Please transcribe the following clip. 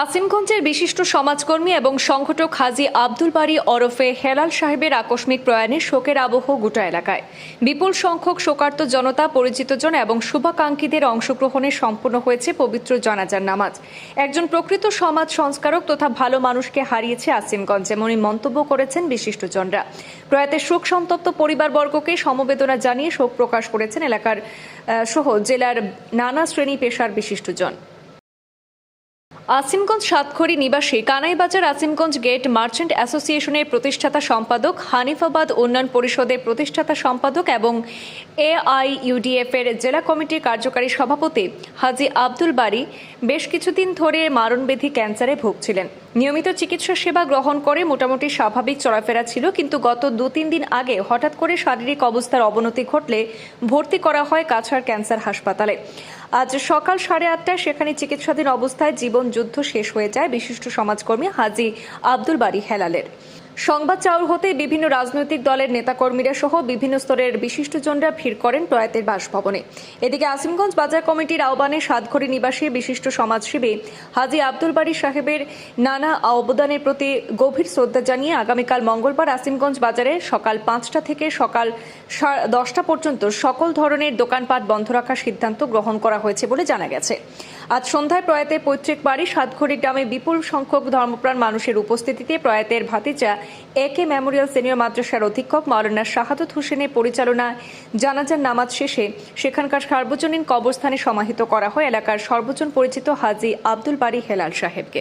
আসিমগঞ্জের বিশিষ্ট সমাজকর্মী এবং সংগঠক হাজী আব্দুল বারী ওরফে হেলাল সাহেবের আকস্মিক প্রয়াণে শোকের আবহ গোটা এলাকায়। বিপুল সংখ্যক শোকার্ত জনতা, পরিচিতজন এবং শুভাকাঙ্ক্ষীদের অংশগ্রহণে সম্পন্ন হয়েছে পবিত্র জানাজার নামাজ। একজন প্রকৃত সমাজ সংস্কারক তথা ভালো মানুষকে হারিয়েছে আসিমগঞ্জ, এমনই মন্তব্য করেছেন বিশিষ্টজনরা। প্রয়াতের শোক সন্তপ্ত পরিবারবর্গকে সমবেদনা জানিয়ে শোক প্রকাশ করেছেন এলাকার সহ জেলার নানা শ্রেণী পেশার বিশিষ্টজন। আসিমগঞ্জ সাতখড়ি নিবাসী কানাইবাজার আসিমগঞ্জ গেট মার্চেন্ট অ্যাসোসিয়েশনের প্রতিষ্ঠাতা সম্পাদক, হানিফাবাদ উন্নয়ন পরিষদের প্রতিষ্ঠাতা সম্পাদক এবং AIUDF এর জেলা কমিটির কার্যকারী সভাপতি হাজী আব্দুল বারী বেশ কিছুদিন ধরে মারণব্যাধি ক্যান্সারে ভুগছিলেন। নিয়মিত চিকিৎসা সেবা গ্রহণ করে মোটামুটি স্বাভাবিক চলাফেরা ছিল, কিন্তু গত 2-3 দিন আগে হঠাৎ করে শারীরিক অবস্থার অবনতি ঘটলে ভর্তি করা হয় কাছাড় ক্যান্সার হাসপাতালে। আজ সকাল 8:30টায় সেখানে চিকিৎসাধীন অবস্থায় জীবন যুদ্ধ শেষ হয়ে যায় বিশিষ্ট সমাজকর্মী হাজী আব্দুল বারী হেলালের। সংবাদ চাউর হতে বিভিন্ন রাজনৈতিক দলের নেতাকর্মীরা সহ বিভিন্ন স্তরের বিশিষ্টজনরা ভিড় করেন প্রয়াতের বাসভবনে। এদিকে আসিমগঞ্জ বাজার কমিটির আহ্বানে সাতখড়ি নিবাসী বিশিষ্ট সমাজসেবী হাজী আব্দুল বারী সাহেবের নানা অবদানের প্রতি গভীর শ্রদ্ধা জানিয়ে আগামীকাল মঙ্গলবার আসিমগঞ্জ বাজারে সকাল 5টা থেকে সকাল 10টা পর্যন্ত সকল ধরনের দোকানপাট বন্ধ রাখার সিদ্ধান্ত গ্রহণ করা হয়েছে বলে জানা গেছে। আজ সন্ধ্যায় প্রয়াতের পৈতৃক বাড়ি সাতখড়ি গ্রামে বিপুল সংখ্যক ধর্মপ্রাণ মানুষের উপস্থিতিতে প্রয়াতের ভাতিজা AK মেমোরিয়াল সিনিয়র মাদ্রাসার অধীক্ষক মাওলানা শাহাদত হোসেনের পরিচালনায় জানাজার নামাজ শেষে সেখানকার সার্বজনীন কবরস্থানে সমাহিত করা হয় এলাকার সর্বজন পরিচিত হাজী আব্দুল বারী হেলাল সাহেবকে।